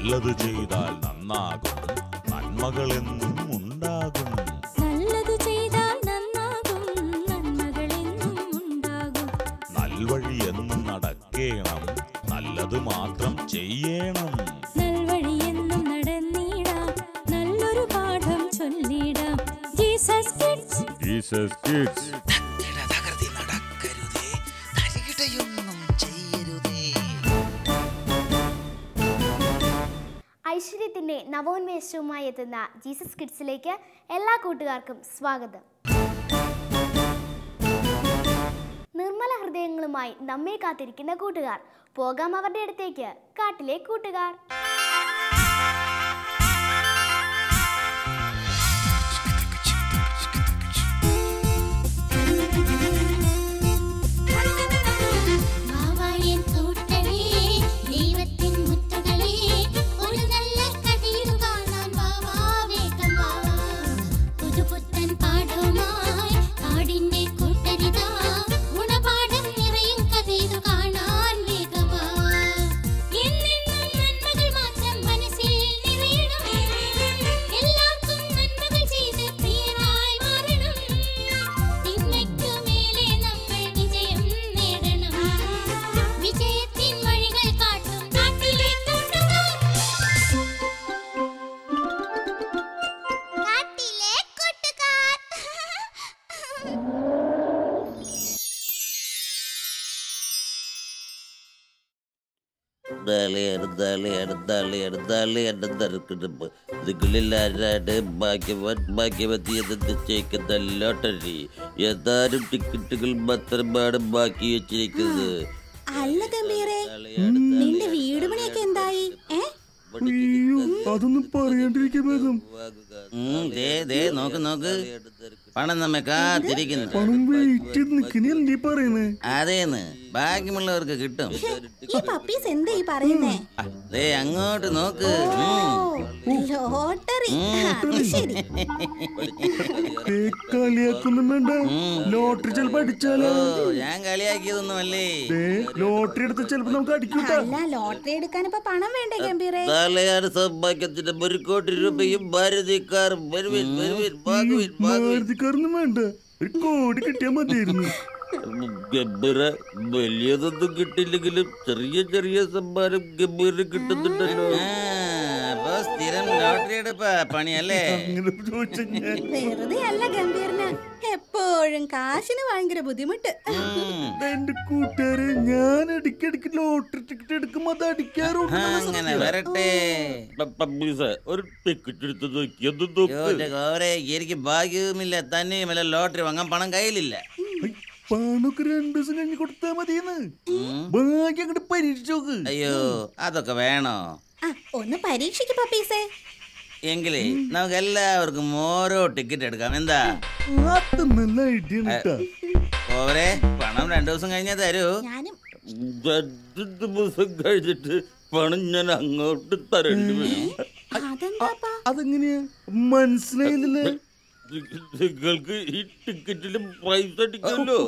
നല്ലത് ചെയ്താൽ നന്നാകും, നന്മകളെന്നും ഉണ്ടാകും. നല്ലത് ചെയ്താൽ നന്നാകും, നന്മകളെന്നും ഉണ്ടാകും. നൽവഴി എന്നും നടക്കേണം, നല്ലത് മാത്രം ചെയ്യണം. നൽവഴി എന്നും നടന്നിടാം, നല്ലൊരു പാഠം ചൊല്ലിടാം. Jesus kids, Jesus kids. ഐശ്വര്യത്തിന്റെ നവോന്മേഷവുമായി എത്തുന്ന ജീസസ് കിഡ്സിലേക്ക് എല്ലാ കൂട്ടുകാർക്കും സ്വാഗതം. നിർമ്മല ഹൃദയങ്ങളുമായി നമ്മെ കാത്തിരിക്കുന്ന കൂട്ടുകാർ, പോകാം അവരുടെ അടുത്തേക്ക്. കാട്ടിലെ കൂട്ടുകാർ. ലോട്ടറി ഏതാനും ടിക്കറ്റുകൾ മാത്രമാണ് ബാക്കി വെച്ചിരിക്കുന്നത്. അല്ല ഗംഭീരേ, നിന്റെ വീട് പണിയൊക്കെ എന്തായി? അതൊന്നും പറയാണ്ടിരിക്കും. നോക്ക് നോക്ക്, പണം നമ്മെ കാത്തിരിക്കുന്നു. അതേന്ന് ഭാഗ്യമുള്ളവർക്ക് കിട്ടും. ഈ പപ്പീസ് എന്താ ഈ പറയുന്നേ? അങ്ങോട്ട് നോക്ക്. ലോട്ടറി. ശരി, കളിയാക്കൊന്നും വേണ്ട. ലോട്ടറി ചിലപ്പോ അടിച്ചാലോ? ഞാൻ കളിയാക്കിയതൊന്നുമല്ലേ. ലോട്ടറി എടുത്ത് ചിലപ്പോ നമുക്ക് അടിക്കൂട്ട. അല്ല, ലോട്ടറി എടുക്കാൻ ഇപ്പൊ പണം വേണ്ടേ ഗംഭീരേ? തലയാറ് സൗഭാഗ്യത്തിന്റെ 1 കോടി രൂപയും ഭാരതിക്കാരും ഭാരതിക്കാരൊന്നും വേണ്ട, 1 കോടി കിട്ടിയാൽ മതിയായിരുന്നു. ഗംഭീര വലിയതൊന്നും കിട്ടില്ലെങ്കിലും ചെറിയ ചെറിയ സമ്മാനം ഗംഭീര കിട്ടുന്നുണ്ടല്ലോ. സ്ഥിരം ലോട്ടറി എടുപ്പാ പണിയല്ലേ? വെറുതെ അല്ല ഗംഭീരന് എപ്പോഴും കാശിന് ഭയങ്കര ബുദ്ധിമുട്ട്. എന്റെ കൂട്ടുകാരെ, ഞാൻ ഇടയ്ക്കിടയ്ക്ക് ലോട്ടറി ടിക്കറ്റ് എടുക്കുമ്പോ അത് അടിക്കാറുണ്ട്. അങ്ങനെ വരട്ടെ. ഒരു ടിക്കറ്റ് എടുത്ത് എനിക്ക് ഭാഗ്യവുമില്ല, തന്നെയുമല്ല ലോട്ടറി വാങ്ങാൻ പണം കയ്യിലില്ല. പണൊക്കെ 2 ദിവസം കഴിഞ്ഞ് കൊടുത്താ മതിയെന്ന്. ഭാഗ്യം അങ്ങോട്ട് പരീക്ഷിച്ചു നോക്ക്. അയ്യോ, അതൊക്കെ വേണോ? ഒന്ന് പരീക്ഷിക്ക് പപ്പീസേ. എങ്കിലേ നമുക്ക് എല്ലാവർക്കും ഓരോ ടിക്കറ്റ് എടുക്കാം. എന്താ? അത് നല്ല ഐഡിയ. ഓവരെ പണം 2 ദിവസം കഴിഞ്ഞാൽ തരൂ. 2 ദിവസം കഴിഞ്ഞിട്ട് പണം ഞാൻ അങ്ങോട്ട് തരേണ്ടി വരും. അതെങ്ങനെയാ മനസ്സിലായില്ലേ? നിങ്ങൾക്ക് ഈ ടിക്കറ്റിലും പ്രൈസ് അടിക്കല്ലോ.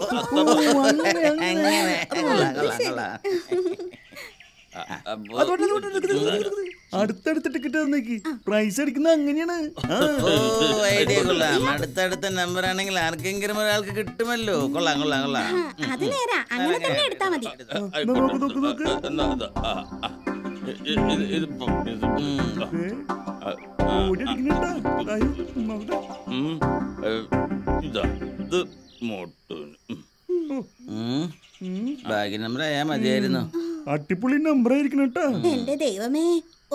അടുത്തടുത്ത ടിക്കറ്റ് തന്നേക്ക് പ്രൈസ് അടിക്കുന്നത് അങ്ങനെയാണ്. ഐഡിയ കൊള്ളാം. അടുത്തടുത്ത നമ്പർ ആണെങ്കിൽ ആർക്കെങ്കിലും ഒരാൾക്ക് കിട്ടുമല്ലോ. കൊള്ളാം കൊള്ളാം കൊള്ളാം. അത് നേരാ, അങ്ങനെ തന്നെ എടുത്താ മതി. ഭാഗ്യ നമ്പർ ആയാ മതിയായിരുന്നു. അടിപൊളി നമ്പർ ആയിരിക്കണം കേട്ടോ. എന്റെ ദൈവമേ,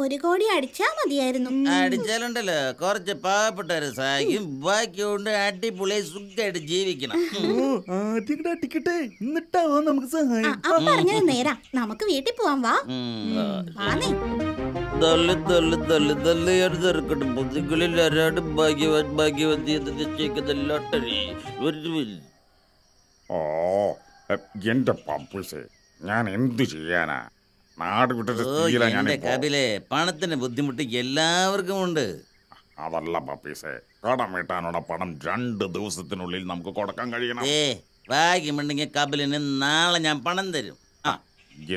1 കോടി അടിച്ചാ മതിയായിരുന്നു. അടിച്ചാലുണ്ടല്ലോ കുറച്ച് പാവപ്പെട്ടവരെ സഹായിക്കും, ബാക്കിയുണ്ട് അടിപൊളി സുഖമായിട്ട് ജീവിക്കണം. ആദ്യം അടിക്കട്ടെ, എന്നിട്ടാവോ നമുക്ക് സഹായം. പറഞ്ഞത് നേരാ, നമുക്ക് വീട്ടിൽ പോവാം. വാ. എന്റെ പപ്പൂസേ, ഞാൻ എന്തു ചെയ്യാനാ? നാട് വിട്ടിട്ട് കപിലെ, പണത്തിന് ബുദ്ധിമുട്ട് എല്ലാവർക്കും ഉണ്ട്. അതല്ല പപ്പീസേ, കടം വീട്ടാനുള്ള പണം 2 ദിവസത്തിനുള്ളിൽ നമുക്ക് കൊടുക്കാൻ കഴിയണം. ഭാഗ്യമുണ്ടെങ്കിൽ കപിലിന് നാളെ ഞാൻ പണം തരും.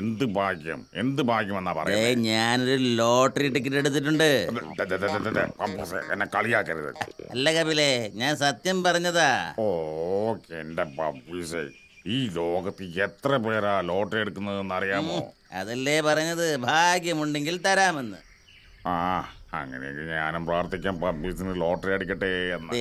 എന്ത് ഭാഗ്യം എന്നാ പറയുന്നത്? ഞാനൊരു ലോട്ടറി ടിക്കറ്റ് എടുത്തിട്ടുണ്ട്. എന്നെ കളിയാക്കരുത്. അല്ല കപിലേ, ഞാൻ സത്യം പറഞ്ഞതാ. ഓ എന്റെ പപ്പീസേ, ഈ ലോകത്ത് എത്ര പേരാ ലോട്ടറി എടുക്കുന്നതെന്ന് അറിയാമോ? അതല്ലേ പറഞ്ഞത്, ഭാഗ്യമുണ്ടെങ്കിൽ തരാമെന്ന്. ആ അങ്ങനെയെങ്കിൽ ഞാനും പ്രാർത്ഥിക്കാം പപ്പീസിന് ലോട്ടറി അടിക്കട്ടെ എന്ന്.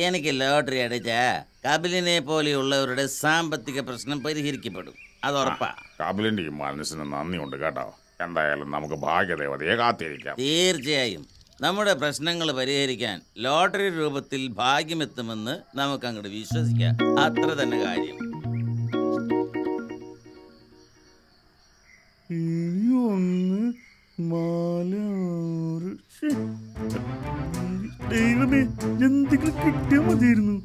എനിക്ക് ലോട്ടറി അടിച്ചാ കപിലിനെ പോലെയുള്ളവരുടെ സാമ്പത്തിക പ്രശ്നം പരിഹരിക്കപ്പെടും, അത് ഉറപ്പാ. കപിലിന്റെ ഈ മനസ്സിന് നന്ദിയുണ്ട് കേട്ടോ. എന്തായാലും നമുക്ക് ഭാഗ്യദേവതയെ കാത്തിരിക്കാം. തീർച്ചയായും നമ്മുടെ പ്രശ്നങ്ങൾ പരിഹരിക്കാൻ ലോട്ടറി രൂപത്തിൽ ഭാഗ്യമെത്തുമെന്ന് നമുക്ക് അങ്ങോട്ട് വിശ്വസിക്കാം. അത്ര തന്നെ കാര്യം. ദൈവമേ, എന്തെങ്കിലും കിട്ടിയാ മതിയായിരുന്നു.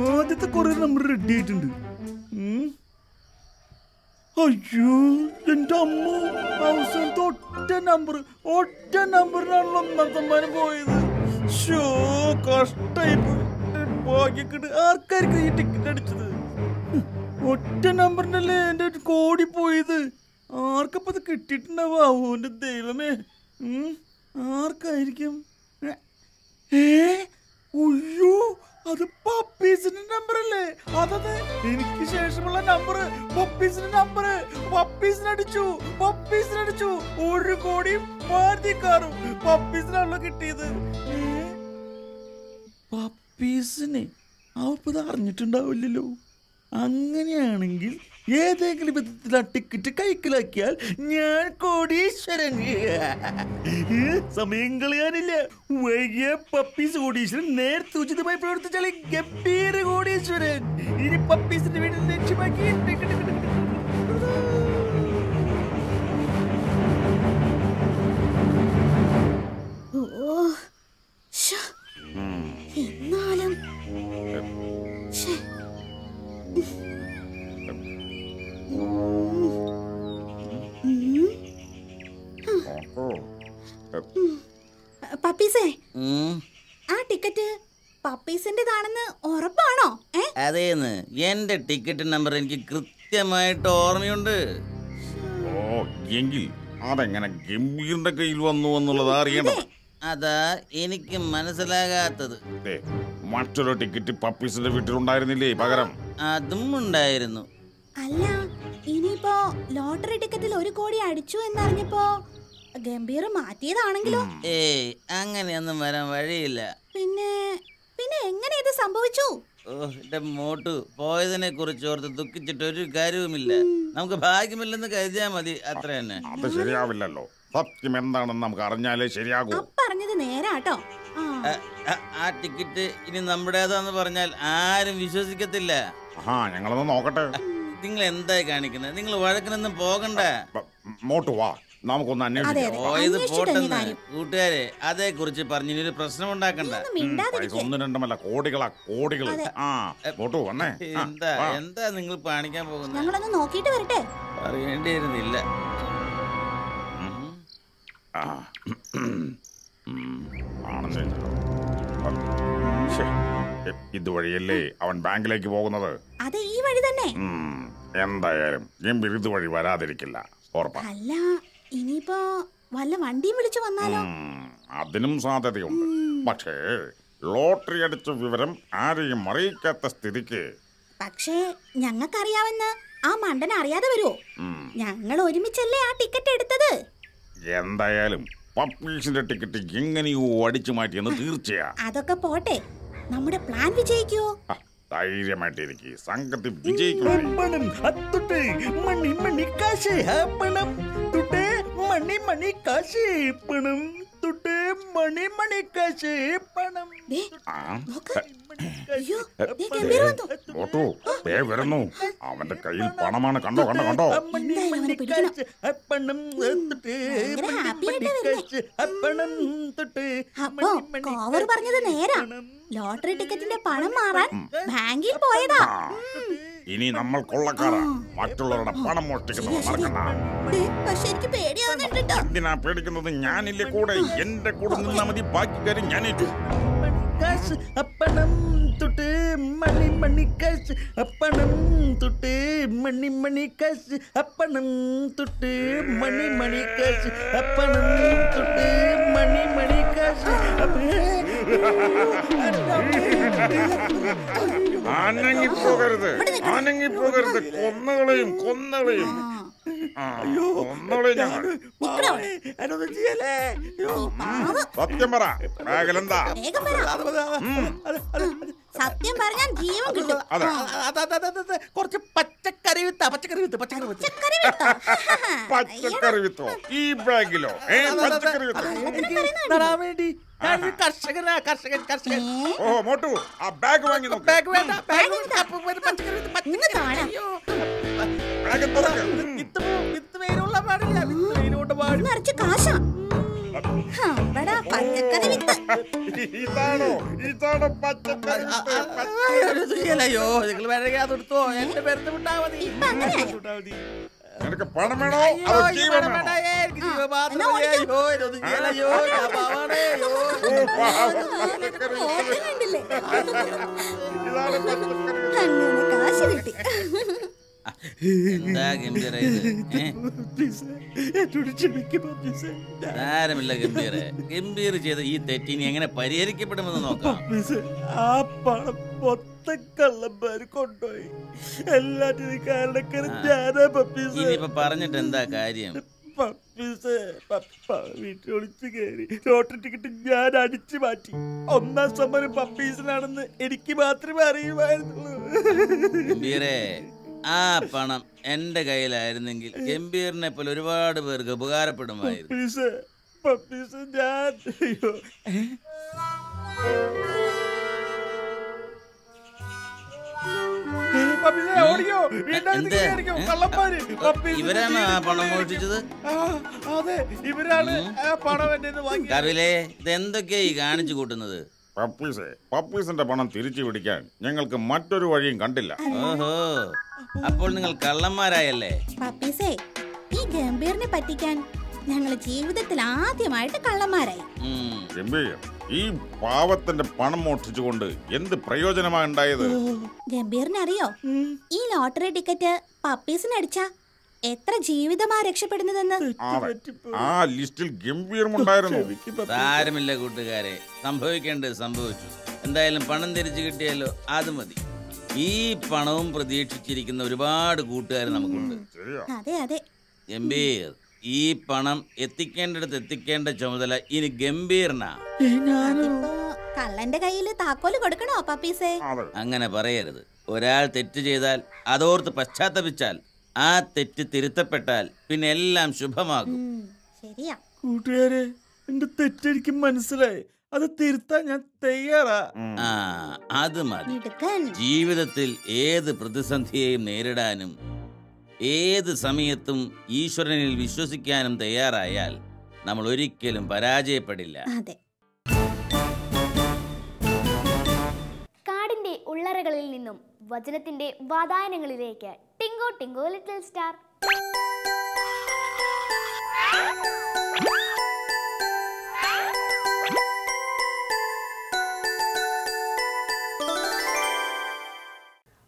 ആദ്യത്തെ കുറെ നമ്പർ റെഡി ആയിട്ടുണ്ട്. അയ്യോ എന്റെ അമ്മ, അവസാനത്തെ ഒറ്റ നമ്പറിനാണല്ലോ ഒന്നാം സമ്മാനം പോയത്. ഷോ കഷ്ടായി പോയി. ഭാഗ്യക്കെട്ട് ആർക്കായിരിക്കും ഈ ടിക്കറ്റ് അടിച്ചത്? ഒറ്റ നമ്പറിനല്ലേ എന്റെ കോടി പോയത്. ആർക്കപ്പോ അത് കിട്ടിയിട്ടുണ്ടാവോ? എന്റെ ദൈവമേ, ആർക്കായിരിക്കും? അയ്യോ, അത് പപ്പീസിന്റെ നമ്പറല്ലേ? അതത് എനിക്ക് ശേഷമുള്ള നമ്പർ. പപ്പീസിനടിച്ചു. 1 കോടിയും മാരുതി കാറും പപ്പീസിനാണല്ലോ കിട്ടിയത്. പപ്പീസിന് അവപ്പത് അറിഞ്ഞിട്ടുണ്ടാവില്ലല്ലോ. അങ്ങനെയാണെങ്കിൽ ഏതെങ്കിലും വിധത്തിൽ ആ ടിക്കറ്റ് കൈക്കലാക്കിയാൽ ഞാൻ കോടീശ്വരൻ. സമയം കളയാനില്ല. വൈകിയ പപ്പീസ് കോടീശ്വരൻ, നേരത്തെ ഉചിതമായി പ്രവർത്തിച്ചാൽ ഗംഭീര കോടീശ്വരൻ. ഇനി പപ്പീസിന്റെ വീട്ടിൽ ലക്ഷ്യമാക്കി എന്നാലും പപ്പീസേ, ആ ടിക്കറ്റ് പപ്പീസിന്റേതാണെന്ന് ഉറപ്പാണോ? അതേന്ന്, എന്റെ ടിക്കറ്റ് നമ്പർ എനിക്ക് കൃത്യമായിട്ട് ഓർമ്മയുണ്ട്. ഓ എങ്കിൽ അതെങ്ങനെ ഗംഭീറിന്റെ കയ്യിൽ വന്നു എന്നുള്ളത് അറിയണം. അതാ എനിക്ക് മനസ്സിലാകാത്തത്. മറ്റൊരു ടിക്കറ്റ് പപ്പീസിന്റെ വീട്ടിലുണ്ടായിരുന്നില്ലേ പകരം? അതും ഉണ്ടായിരുന്നു. അല്ല, ഇനിയിപ്പോ ലോട്ടറി ടിക്കറ്റിൽ 1 കോടി അടിച്ചു എന്നറിഞ്ഞപ്പോ ഗംഭീർ മാറ്റിയതാണെങ്കിലോ? ഏയ്, അങ്ങനെയൊന്നും വരാൻ വഴിയില്ല. പിന്നെ എങ്ങനെ ഇത് സംഭവിച്ചു? എന്റെ മോട്ടു, പോയതിനെ കുറിച്ച് ഓർത്ത് ദുഃഖിച്ചിട്ട് ഒരു കാര്യവുമില്ല. നമുക്ക് ഭാഗ്യമില്ലെന്ന് കരുതിയാ മതി, അത്ര തന്നെ. അത് ശരിയാവില്ലല്ലോ. സത്യം എന്താണെന്ന് നമുക്ക് അറിഞ്ഞാലേ ശരിയാകൂ. പറഞ്ഞത് നേരാട്ടോ. ആ ടിക്കറ്റ് ഇനി നമ്മുടേതാന്ന് പറഞ്ഞാൽ ആരും വിശ്വസിക്കത്തില്ല. ഞങ്ങളൊന്ന് നോക്കട്ടെ. നിങ്ങൾ എന്തായി കാണിക്കുന്നത്? നിങ്ങൾ വഴക്കിനൊന്നും പോകണ്ട. മോട്ടു വാ, നമുക്കൊന്ന് അന്വേഷിക്കാം. പോയത് പോട്ടെന്ന്. കൂട്ടുകാരെ, അതേ കുറിച്ച് പറഞ്ഞൊരു പ്രശ്നം ഉണ്ടാക്കണ്ട. ഒന്നും രണ്ടുമല്ല, കോടികളാ കോടികൾ. മോട്ടു വന്നേ. എന്താ നിങ്ങൾ കാണിക്കാൻ പോകുന്നത്? ഞങ്ങളൊന്ന് നോക്കിയിട്ട് വരട്ടെ. പറയേണ്ടിയിരുന്നില്ല. ഇതുവഴിയല്ലേ അവൻ ബാങ്കിലേക്ക് പോകുന്നത്? അതെ, ഈ വഴി തന്നെ. എന്തായാലും ഗംഭീർ ഇതുവഴി വരാതിരിക്കില്ല, ഉറപ്പാ. അല്ല, ഇനിയിപ്പോ വല്ല വണ്ടിയും വിളിച്ചു വന്നാലോ? അതിനും സാധ്യതയുണ്ട്. പക്ഷേ ലോട്ടറി അടിച്ച വിവരം ആരെയും അറിയിക്കാത്ത സ്ഥിതിക്ക്. പക്ഷേ ഞങ്ങൾക്കറിയാമെന്ന് ആ മണ്ടൻ അറിയാതെ വരുമോ? ഞങ്ങൾ ഒരുമിച്ചല്ലേ ആ ടിക്കറ്റ് എടുത്തത്. എന്തായാലും പപ്പീസിന്റെ ടിക്കറ്റ് എങ്ങനെയോ അടിച്ചു മാറ്റിയെന്ന് തീർച്ചയാ. അതൊക്കെ പോട്ടെ, നമ്മുടെ പ്ലാൻ വിജയിക്കുവോ? ധൈര്യമായിട്ടിരിക്കും, സംഘത്തിൽ വിജയിക്കും. വരുന്നു, അവന്റെ കയ്യിൽ പണമാണ്. കണ്ടോ കണ്ടോ കണ്ടോ. കോവർ പറഞ്ഞത് നേരാ. ലോട്ടറി ടിക്കറ്റിന്റെ പണം മാറാൻ ബാങ്കിൽ പോയതാ. ഇനി നമ്മൾ കൊള്ളക്കാരാ, മറ്റുള്ളവരുടെ പണം മോഷ്ടിക്കുന്നത് മറക്കണ്ട. പക്ഷെ എനിക്ക് പേടിയാവുന്നുണ്ട്. എന്തിനാ പേടിക്കുന്നത്? ഞാനില്ലേ കൂടെ. എന്റെ കൂടെ നിന്നാ മതി, ബാക്കി കാര്യം ഞാനേറ്റു. കാശ് അപ്പണം തൊട്ട് മണി മണി കാശ് അപ്പണം തൊട്ട് മണി മണി കാശ് അപ്പണം തൊട്ട് മണി മണി കാശ് അപ്പണം തൊട്ട് മണി മണി കാശ് അനങ്ങിപ്പോകരുത്, അനങ്ങിപ്പോകരുത്. കൊന്നുകളയും, കൊന്നുകളയും. കൊന്നുകളയും ഞങ്ങൾ. എന്നൊന്നും ചെയ്യല്ലേ. സത്യം പറ, ബാഗിലെന്താ? വേഗം പറ. സത്യം പറഞ്ഞാൽ ജീവൻ കിട്ടും. കുറച്ച് പച്ചക്കറി വിത്ത, പച്ചക്കറി വിത്ത്, പച്ചക്കറി വിത്ത്. പച്ചക്കറി വിത്തോ? ഈ ബാഗിലോ? പച്ചക്കറി വിത്തോ? തരാൻ വേണ്ടി ഞാനൊരു കർഷകനാ, കർഷകൻ, കർഷകൻ. ഓ മോട്ടു, ആ ബാഗ് വാങ്ങി നോക്ക്. ബാഗ് വേണ്ട, ബാഗ് പച്ചക്കറി വിത്ത്, ഇന്ന് കാണാം. ബാഗ് തുറക്ക്. വിത്ത് വെയിലുള്ള പാടില്ല, വിത്ത് വെയിലുകൊണ്ട് പാടില്ല. നിറച്ച് കാശാ. പച്ചക്കറി വിത്ത്. ഇതാണോ, ഇതാണോ പച്ചക്കറി വിത്ത്? അയ്യോ നിങ്ങൾ വേണമെങ്കിൽ അതെടുത്തോ, എന്റെ പേരത്ത് വിട്ടാ മതി. നിനക്ക് പണം വേണോ അതോ ജീവൻ വേണോ? ഓ, പാവം, പച്ചക്കറി വിത്ത്. കണ്ടില്ലേ? ഇതാണ് പച്ചക്കറി വിത്ത്. അങ്ങനെ കാശ് കിട്ടി. എന്താ ഗംഭീര സാരമില്ല ഗംഭീര. ഗംഭീർ ചെയ്ത ഈ തെറ്റിനി എങ്ങനെ പരിഹരിക്കപ്പെടുമെന്ന് നോക്കാം. ആ പണം മൊത്തം കള്ളന്മാര് കൊണ്ടുപോയി. എല്ലാറ്റിനും കാരണക്കാരൻ ഞാനാ പപ്പീസ്. ഇനിയിപ്പൊ പറഞ്ഞിട്ട് എന്താ കാര്യം? പപ്പീസ് വീട്ടിൽ ഒളിച്ചു കയറി ലോട്ടറി ടിക്കറ്റ് ഞാൻ അടിച്ചു മാറ്റി. 1ാം സമ്മാനം പപ്പീസിനാണെന്ന് എനിക്ക് മാത്രമേ അറിയുമായിരുന്നുള്ളൂ. ഗംഭീരെ, ആ പണം എന്റെ കയ്യിലായിരുന്നെങ്കിൽ ഗംഭീറിനെ പോലെ ഒരുപാട് പേർക്ക് ഉപകാരപ്പെടുമായിരുന്നു. പപ്പീസ് പപ്പീസ് ഞാൻ അയ്യോ ഇവരാണ് ആ പണം മോഷ്ടിച്ചത്. അതെ, ഇവരാണ് ആ പണം എന്റെ വാങ്ങി. കവിലേ, ഇതെന്തൊക്കെയാ ഈ കാണിച്ചു കൂട്ടുന്നത്? പപ്പീസിന്റെ പണം തിരിച്ചു പിടിക്കാൻ ഞങ്ങൾക്ക് മറ്റൊരു വഴിയും കണ്ടില്ല. ഓഹോ, അപ്പോൾ നിങ്ങൾ കള്ളന്മാരായല്ലേ? പപ്പീസേ, ഈ ഗംഭീറിനെ പറ്റിക്കാൻ ഞങ്ങൾ ജീവിതത്തിൽ ആദ്യമായിട്ട് കള്ളന്മാരായി. ഗംഭീർ, ഈ പാവത്തിന്റെ പണം മോഷ്ടിച്ചുകൊണ്ട് എന്ത് പ്രയോജനമാണ് ഉണ്ടായത്? ഗംഭീറിന് അറിയോ, ഈ ലോട്ടറി ടിക്കറ്റ് പപ്പീസിന് അടിച്ചാ എത്ര ജീവിതമാ രക്ഷപ്പെടുന്നതെന്ന്? ആ ലിസ്റ്റിൽ ഗംഭീരം ഉണ്ടായിരുന്നു. സാരമില്ല കൂട്ടുകാരെ, സംഭവിക്കേണ്ടത് സംഭവിച്ചു. എന്തായാലും പണം തിരിച്ചു കിട്ടിയല്ലോ, അത് മതി. ഈ പണവും പ്രതീക്ഷിച്ചിരിക്കുന്ന ഒരുപാട് കൂട്ടുകാർ നമുക്കുണ്ട്. അതെ അതെ ഗംഭീർ, ഈ പണം എത്തിക്കേണ്ടടുത്ത് എത്തിക്കേണ്ട ചുമതല ഇനി ഗംഭീറിനാ. അതിപ്പോ കള്ളന്റെ കയ്യില് താക്കോല് കൊടുക്കണോ പപ്പീസേ? അങ്ങനെ പറയരുത്. ഒരാൾ തെറ്റ് ചെയ്താൽ അതോർത്ത് പശ്ചാത്തപിച്ചാൽ, ആ തെറ്റ് തിരുത്തപ്പെട്ടാൽ പിന്നെ എല്ലാം ശുഭമാകും. ശരിയാ കൂട്ടുകാരെ, എന്റെ തെറ്റെനിക്ക് മനസ്സിലായി. അത് തിരുത്താൻ ഞാൻ തയ്യാറാ. ആ, അത് മതി. മിടുക്കൻ. ജീവിതത്തിൽ ഏത് പ്രതിസന്ധിയെയും നേരിടാനും ഏത് സമയത്തും ഈശ്വരനിൽ വിശ്വസിക്കാനും തയ്യാറായാൽ നമ്മൾ ഒരിക്കലും പരാജയപ്പെടില്ല. അതെ. കാടിന്റെ ഉള്ളറകളിൽ നിന്നും വചനത്തിന്റെ വാതായനങ്ങളിലേക്ക് ടിങ്കോ ടിങ്കോ ലിറ്റിൽ സ്റ്റാർ.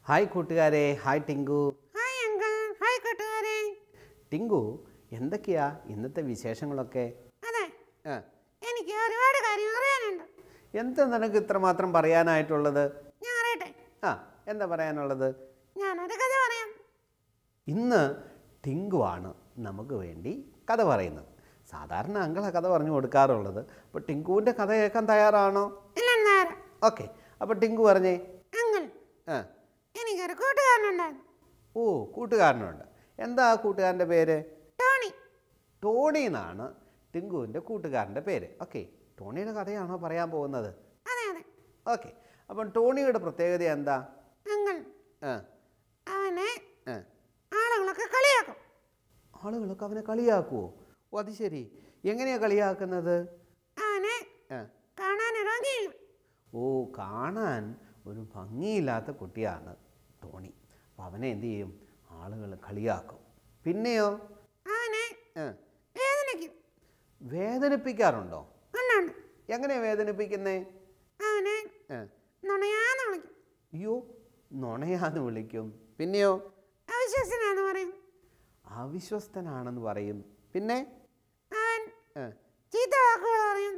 ഹായ് കൂട്ടുകാരെ. Hi Tinku. Hi uncle. Hi കൂട്ടുകാരെ. ടിങ്കു, എന്തൊക്കെയാ ഇന്നത്തെ വിശേഷങ്ങളൊക്കെ? അതെ, എനിക്ക് ഒരുപാട് കാര്യങ്ങൾ അറിയാനുണ്ട്. എന്താ നിനക്ക് ഇത്രമാത്രം പറയാനായിട്ടുള്ളത്? ഞാൻ അറിയട്ടെ. എന്താ പറയാനുള്ളത്? ഞാനൊരു കഥ പറയാം. ഇന്ന് ടിങ്കു ആണ് നമുക്ക് വേണ്ടി കഥ പറയുന്നത്. സാധാരണ അങ്കിളാണ് കഥ പറഞ്ഞു കൊടുക്കാറുള്ളത്. അപ്പോൾ ടിങ്കുവിൻ്റെ കഥ കേൾക്കാൻ തയ്യാറാണോ? ഓക്കെ, അപ്പോൾ ടിങ്കു പറഞ്ഞേ. അങ്കിൾ, എനിക്കൊരു കൂട്ടുകാരനുണ്ടായിരുന്നു. ഓ, കൂട്ടുകാരനുണ്ട്. എന്താ ആ കൂട്ടുകാരൻ്റെ പേര്? ടോണി. ടോണി എന്നാണ് ടിങ്കുവിൻ്റെ കൂട്ടുകാരൻ്റെ പേര്. ഓക്കെ, ടോണിയുടെ കഥയാണോ പറയാൻ പോകുന്നത്? അതെ അതെ. ഓക്കെ, അപ്പം ടോണിയുടെ പ്രത്യേകത എന്താ? അങ്കിൾ, അവനെ ആളുകളൊക്കെ കളിയാക്കും. ആളുകളൊക്കെ അവനെ കളിയാക്കുമോ? ഓ, അത് ശരി. എങ്ങനെയാണ് കളിയാക്കുന്നത്? അവനെ കാണാനൊരു ഭംഗിയില്ല. ഓ, കാണാൻ ഒരു ഭംഗിയില്ലാത്ത കുട്ടിയാണ് ടോണി. അപ്പോൾ അവനെ എന്ത് ചെയ്യും? ആളുകൾ കളിയാക്കും. പിന്നെയോ? അവനെ വേദനിപ്പിക്കും. വേദനിപ്പിക്കാറുണ്ടോ? ഉണ്ട്. എങ്ങനെയാണ് വേദനിപ്പിക്കുന്നേ? അവനെ നുണയാന്ന് വിളിക്കും. അയ്യോ, നുണയാന്ന് വിളിക്കും. പിന്നെയോ? അവിശ്വസനാന്ന് പറയും. അവിശ്വസ്തനാണെന്ന് പറയും. പിന്നെ അവൻ ചീത്ത വാക്കുകൾ പറയും.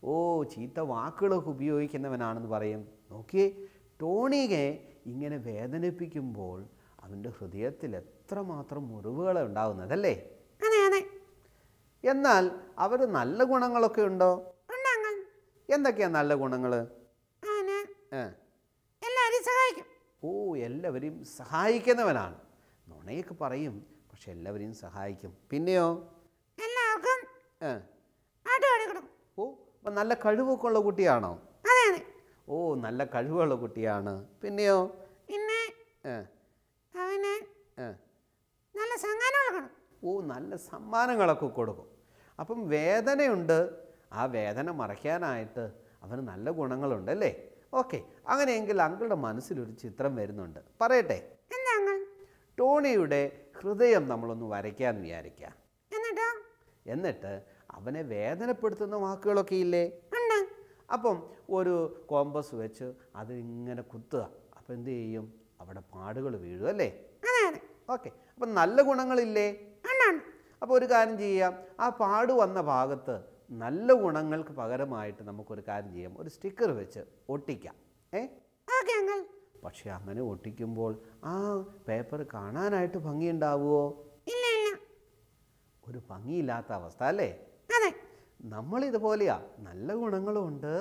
ഓ, ചീത്ത വാക്കുകളൊക്കെ ഉപയോഗിക്കുന്നവനാണെന്ന് പറയും. നോക്കിയേ, ടോണിയെ ഇങ്ങനെ വേദനിപ്പിക്കുമ്പോൾ അവൻ്റെ ഹൃദയത്തിൽ എത്രമാത്രം മുറിവുകൾ ഉണ്ടാകുന്നതല്ലേ? അതെ അതെ. എന്നാൽ അവർ നല്ല ഗുണങ്ങളൊക്കെ ഉണ്ടോ? ഉണ്ടങ്ങൾ. എന്തൊക്കെയാ നല്ല ഗുണങ്ങൾ? അവന് എല്ലാവരെയും സഹായിക്കും. ഓ, എല്ലാവരെയും സഹായിക്കുന്നവനാണ്. നുണയൊക്കെ പറയും, പക്ഷെ എല്ലാവരെയും സഹായിക്കും. പിന്നെയോ? എല്ലാവർക്കും ആട്ടുകാടി കൊടുക്കും. ഓ, അപ്പം നല്ല കഴിവൊക്കെ ഉള്ള കുട്ടിയാണോ? അതെ അതെ. ഓ, നല്ല കഴിവുള്ള കുട്ടിയാണ്. പിന്നെയോ? പിന്നെ അവന് നല്ല സമ്മാനങ്ങൾ കൊടുക്കും. ഓ, നല്ല സമ്മാനങ്ങളൊക്കെ കൊടുക്കും. അപ്പം വേദനയുണ്ട്, ആ വേദന മറയ്ക്കാനായിട്ട് അവന് നല്ല ഗുണങ്ങളുണ്ട് അല്ലേ? ഓക്കെ, അങ്ങനെയെങ്കിൽ അങ്കിളുടെ മനസ്സിലൊരു ചിത്രം വരുന്നുണ്ട്, പറയട്ടെ? എന്താ അങ്കിൾ? ടോണിയുടെ ഹൃദയം നമ്മളൊന്ന് വരയ്ക്കാമെന്ന് വിചാരിക്കാം. എന്നിട്ട് അവനെ വേദനപ്പെടുത്തുന്ന വാക്കുകളൊക്കെ ഇല്ലേ? അപ്പം ഒരു കോമ്പസ് വെച്ച് അതിങ്ങനെ കുത്തുക. അപ്പം എന്ത് ചെയ്യും? അവിടെ പാടുകൾ വീഴും അല്ലേ? ഓക്കെ, അപ്പം നല്ല ഗുണങ്ങളില്ലേ? അപ്പോൾ ഒരു കാര്യം ചെയ്യാം, ആ പാട് വന്ന ഭാഗത്ത് നല്ല ഗുണങ്ങൾക്ക് പകരമായിട്ട് നമുക്കൊരു കാര്യം ചെയ്യാം, ഒരു സ്റ്റിക്കർ വെച്ച് ഒട്ടിക്കാം. പക്ഷെ അങ്ങനെ ഒട്ടിക്കുമ്പോൾ ആ പേപ്പർ കാണാനായിട്ട് ഭംഗിയുണ്ടാവുമോ? ഒരു ഭംഗിയില്ലാത്ത അവസ്ഥ അല്ലേ? നമ്മളിതുപോലെയാ, നല്ല ഗുണങ്ങളും ഉണ്ട്,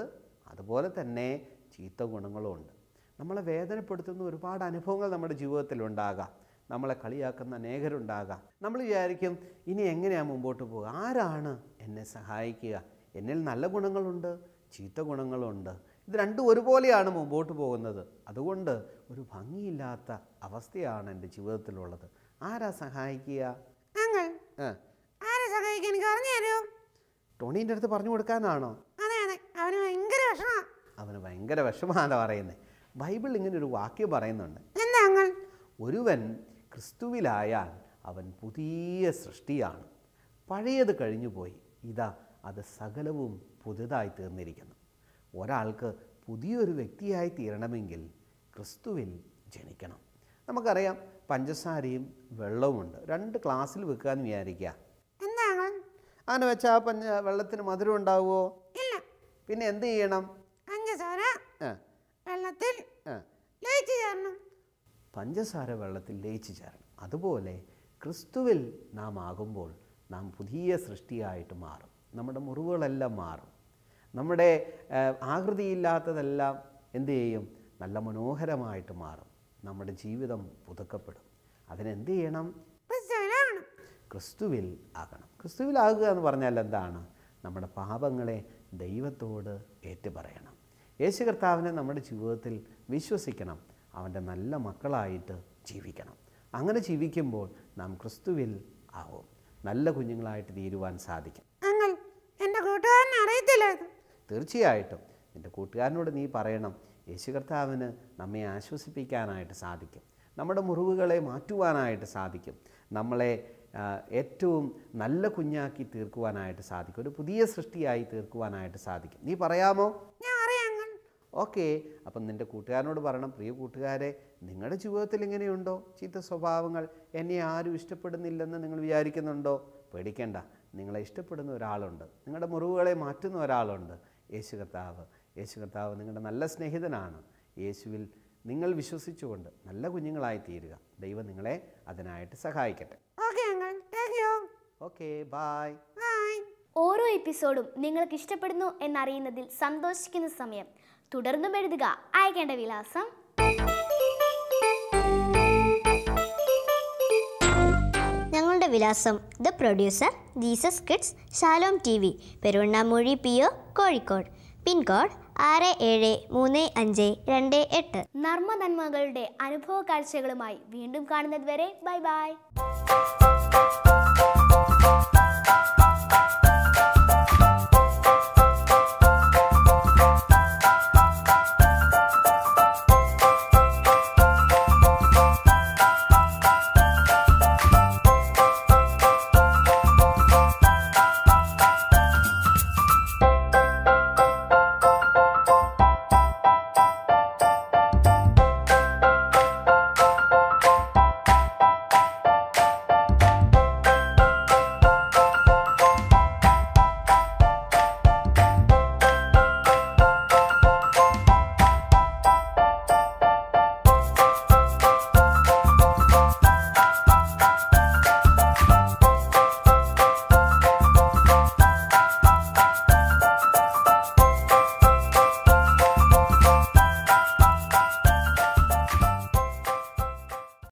അതുപോലെ തന്നെ ചീത്ത ഗുണങ്ങളും ഉണ്ട്. നമ്മളെ വേദനപ്പെടുത്തുന്ന ഒരുപാട് അനുഭവങ്ങൾ നമ്മുടെ ജീവിതത്തിൽ ഉണ്ടാകാം. നമ്മളെ കളിയാക്കുന്ന അനേകരുണ്ടാകാം. നമ്മൾ വിചാരിക്കും, ഇനി എങ്ങനെയാണ് മുമ്പോട്ട് പോകുക? ആരാണ് എന്നെ സഹായിക്കുക? എന്നിൽ നല്ല ഗുണങ്ങളുണ്ട്, ചീത്ത ഗുണങ്ങളുണ്ട്. ഇത് രണ്ടും ഒരുപോലെയാണ് മുമ്പോട്ട് പോകുന്നത്. അതുകൊണ്ട് ഒരു ഭംഗിയില്ലാത്ത അവസ്ഥയാണ് എൻ്റെ ജീവിതത്തിലുള്ളത്. ആരാ സഹായിക്കുക? ടോണീൻ്റെ അടുത്ത് പറഞ്ഞു കൊടുക്കാനാണോ? അവന് ഭയങ്കര വിഷമാണ് പറയുന്നത്. ബൈബിൾ ഇങ്ങനെ ഒരു വാക്യം പറയുന്നുണ്ട്, ഒരുവൻ ക്രിസ്തുവിലായാൽ അവൻ പുതിയ സൃഷ്ടിയാണ്, പഴയത് കഴിഞ്ഞുപോയി, ഇതാ അത് സകലവും പുതുതായി തീർന്നിരിക്കുന്നു. ഒരാൾക്ക് പുതിയൊരു വ്യക്തിയായി തീരണമെങ്കിൽ ക്രിസ്തുവിൽ ജനിക്കണം. നമുക്കറിയാം, പഞ്ചസാരയും വെള്ളവുമുണ്ട്, 2 ഗ്ലാസ്സിൽ വെക്കാന്ന് വിചാരിക്കുക. അങ്ങനെ വെച്ചാൽ വെള്ളത്തിന് മധുരം ഉണ്ടാവുമോ? ഇല്ല. പിന്നെ എന്ത് ചെയ്യണം? പഞ്ചസാര വെള്ളത്തിൽ ലയിച്ചു ചേരണം. അതുപോലെ ക്രിസ്തുവിൽ നാം ആകുമ്പോൾ നാം പുതിയ സൃഷ്ടിയായിട്ട് മാറും. നമ്മുടെ മുറിവുകളെല്ലാം മാറും. നമ്മുടെ ആകൃതിയില്ലാത്തതെല്ലാം എന്തു ചെയ്യും? നല്ല മനോഹരമായിട്ട് മാറും. നമ്മുടെ ജീവിതം പുതുക്കപ്പെടും. അതിനെന്ത് ചെയ്യണം? ക്രിസ്തുവിൽ ആകണം. ക്രിസ്തുവിലാകുക എന്ന് പറഞ്ഞാൽ എന്താണ്? നമ്മുടെ പാപങ്ങളെ ദൈവത്തോട് ഏറ്റുപറയണം. യേശു കർത്താവിനെ നമ്മുടെ ജീവിതത്തിൽ വിശ്വസിക്കണം. അവൻ്റെ നല്ല മക്കളായിട്ട് ജീവിക്കണം. അങ്ങനെ ജീവിക്കുമ്പോൾ നാം ക്രിസ്തുവിൽ ആവും. നല്ല കുഞ്ഞുങ്ങളായിട്ട് തീരുവാൻ സാധിക്കും. തീർച്ചയായിട്ടും നിൻ്റെ കൂട്ടുകാരനോട് നീ പറയണം, യേശു കർത്താവിന് നമ്മെ ആശ്വസിപ്പിക്കാനായിട്ട് സാധിക്കും. നമ്മുടെ മുറിവുകളെ മാറ്റുവാനായിട്ട് സാധിക്കും. നമ്മളെ ഏറ്റവും നല്ല കുഞ്ഞാക്കി തീർക്കുവാനായിട്ട് സാധിക്കും. ഒരു പുതിയ സൃഷ്ടിയായി തീർക്കുവാനായിട്ട് സാധിക്കും. നീ പറയാമോ? ഓക്കെ, അപ്പം നിൻ്റെ കൂട്ടുകാരനോട് പറയണം, പ്രിയ കൂട്ടുകാരെ, നിങ്ങളുടെ ജീവിതത്തിൽ ഇങ്ങനെയുണ്ടോ ചീത്ത സ്വഭാവങ്ങൾ? എന്നെ ആരും ഇഷ്ടപ്പെടുന്നില്ലെന്ന് നിങ്ങൾ വിചാരിക്കുന്നുണ്ടോ? പേടിക്കേണ്ട, നിങ്ങളെ ഇഷ്ടപ്പെടുന്ന ഒരാളുണ്ട്. നിങ്ങളുടെ മുറിവുകളെ മാറ്റുന്ന ഒരാളുണ്ട്. യേശു കർത്താവ് നിങ്ങളുടെ നല്ല സ്നേഹിതനാണ്. യേശുവിൽ നിങ്ങൾ വിശ്വസിച്ചുകൊണ്ട് നല്ല കുഞ്ഞുങ്ങളായി തീരുക. ദൈവം നിങ്ങളെ അതിനായിട്ട് സഹായിക്കട്ടെ. Okay, bye. ഓരോ എപ്പിസോഡും നിങ്ങൾക്ക് ഇഷ്ടപ്പെടുന്നു എന്നറിയുന്നതിൽ സന്തോഷിക്കുന്ന സമയം. തുടർന്നും എഴുതുക. അയക്കേണ്ട വിലാസം: ഞങ്ങളുടെ വിലാസം: the producer, Jesus Kids, Shalom TV, Peruvannamuzhi PO, Kozhikode. Pincode 673528. നന്മകളുടെ അനുഭവ കാഴ്ചകളുമായി വീണ്ടും കാണുന്നത് വരെ ബൈ ബൈ.